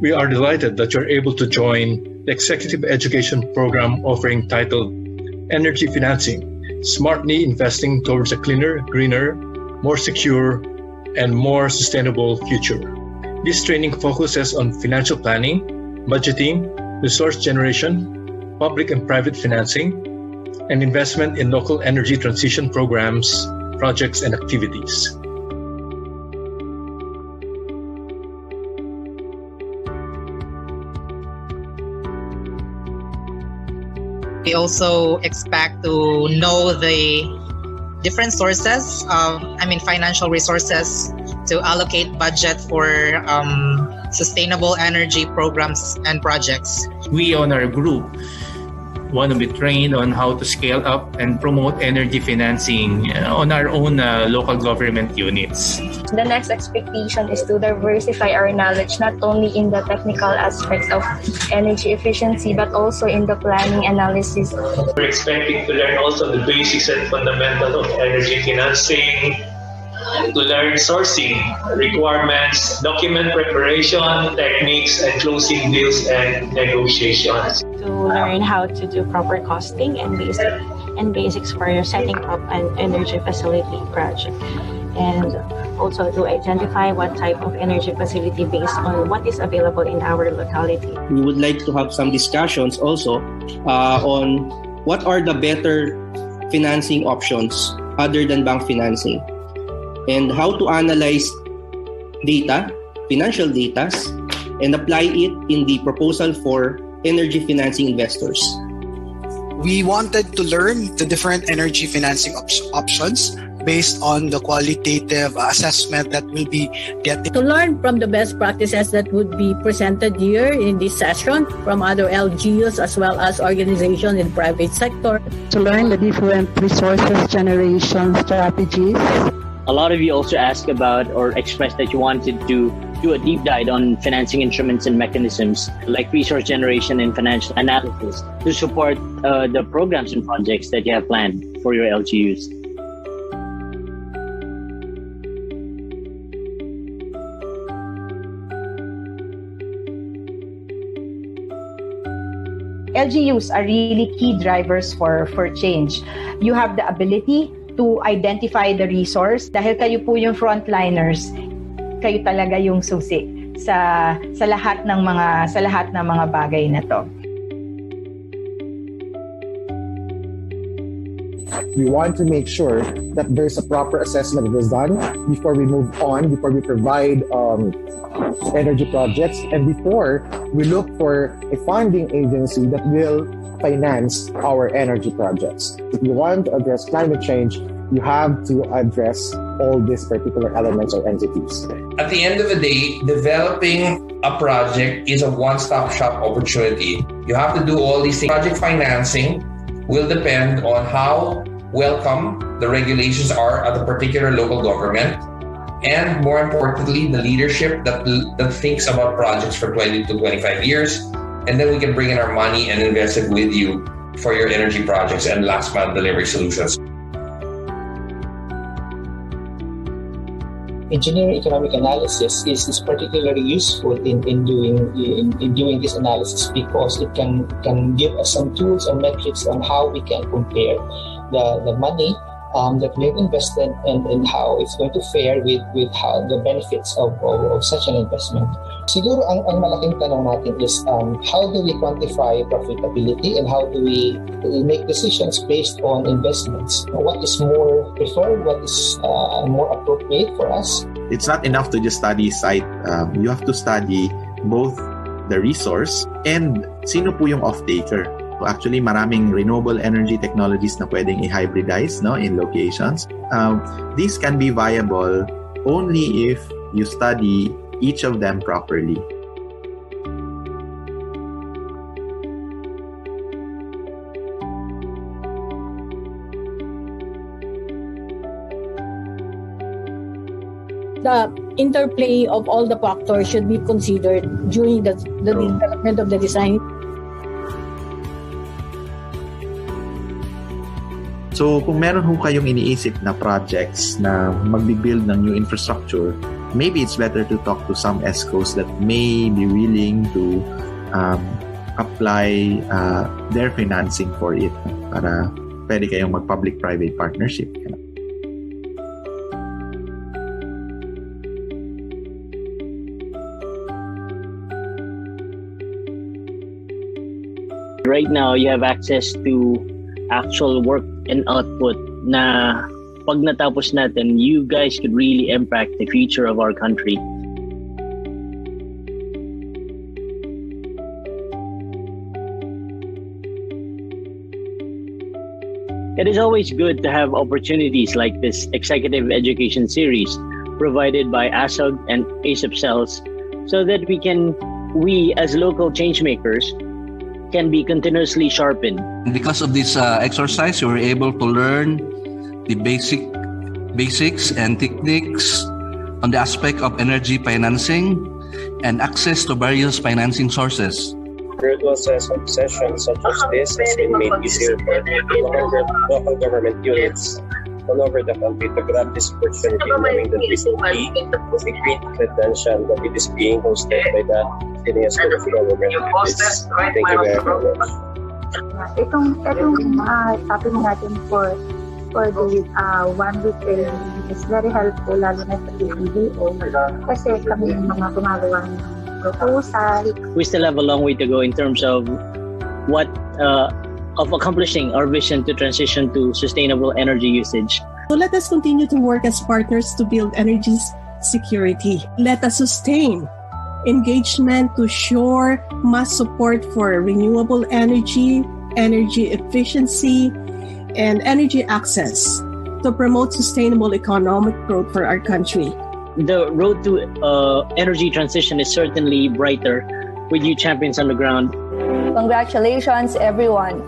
We are delighted that you're able to join the Executive Education Program offering titled Energy Financing, Smartly Investing Towards a Cleaner, Greener, More Secure, and More Sustainable Future. This training focuses on financial planning, budgeting, resource generation, public and private financing, and investment in local energy transition programs, projects, and activities. We also expect to know the different sources of, financial resources to allocate budget for sustainable energy programs and projects. We on our group want to be trained on how to scale up and promote energy financing on our own local government units. The next expectation is to diversify our knowledge not only in the technical aspects of energy efficiency but also in the planning analysis. We're expecting to learn also the basics and fundamentals of energy financing, to learn sourcing requirements, document preparation, techniques, and closing deals and negotiations. To learn how to do proper costing and basics for setting up an energy facility project. And also to identify what type of energy facility based on what is available in our locality. We would like to have some discussions also on what are the better financing options other than bank financing, and how to analyze data, financial data, and apply it in the proposal for energy financing investors. We wanted to learn the different energy financing options based on the qualitative assessment that we'll be getting. To learn from the best practices that would be presented here in this session from other LGUs as well as organizations in private sector. To learn the different resources generation strategies. A lot of you also asked about or expressed that you wanted to do a deep dive on financing instruments and mechanisms like resource generation and financial analysis to support the programs and projects that you have planned for your LGUs. LGUs are really key drivers for change. You have the ability to identify the resource. Dahil kayo po yung frontliners, kayo talaga yung susi sa lahat ng mga bagay na to. We want to make sure that there's a proper assessment that is done before we move on, before we provide energy projects, and before we look for a funding agency that will finance our energy projects. If you want to address climate change, you have to address all these particular elements or entities. At the end of the day, developing a project is a one-stop shop opportunity. You have to do all these things. Project financing will depend on how welcome the regulations are at a particular local government, and more importantly, the leadership that thinks about projects for 20 to 25 years. And then we can bring in our money and invest it with you for your energy projects and last mile delivery solutions. Engineering economic analysis is particularly useful in doing this analysis because it can give us some tools and metrics on how we can compare the money that we've invested and how it's going to fare with how the benefits of such an investment. Siguro ang malaking tanong natin is how do we quantify profitability and how do we make decisions based on investments? What is more preferred? What is more appropriate for us? It's not enough to just study site. You have to study both the resource and sino po yung off-taker. Actually, maraming renewable energy technologies na pwedeng i-hybridize in locations. These can be viable only if you study each of them properly. The interplay of all the factors should be considered during the development of the design. So kung meron kayong iniisip na projects na magbi-build ng new infrastructure, maybe it's better to talk to some ESCOs that may be willing to apply their financing for it para pwede kayong mag-public-private partnership. Right now, you have access to actual work and output na pag natapos natin, you guys could really impact the future of our country. It is always good to have opportunities like this executive education series provided by ASOG and ASEP-CELLs so that we as local changemakers can be continuously sharpened. Because of this exercise, you were able to learn the basics and techniques on the aspect of energy financing and access to various financing sources. Virtual sessions such as this has been made easier for 100 local government units all over the country to grab this opportunity, knowing that recently a great credential that it is being hosted by the Ateneo School of Government. Thank you very much. Itong topic natin for the 1 week training is very helpful, lalo na sa PBO, kasi kami yung mga gumagawa ng proposal. We still have a long way to go in terms of of accomplishing our vision to transition to sustainable energy usage. So let us continue to work as partners to build energy security. Let us sustain engagement to shore mass support for renewable energy, energy efficiency, and energy access to promote sustainable economic growth for our country. The road to energy transition is certainly brighter with you champions on the ground. Congratulations, everyone.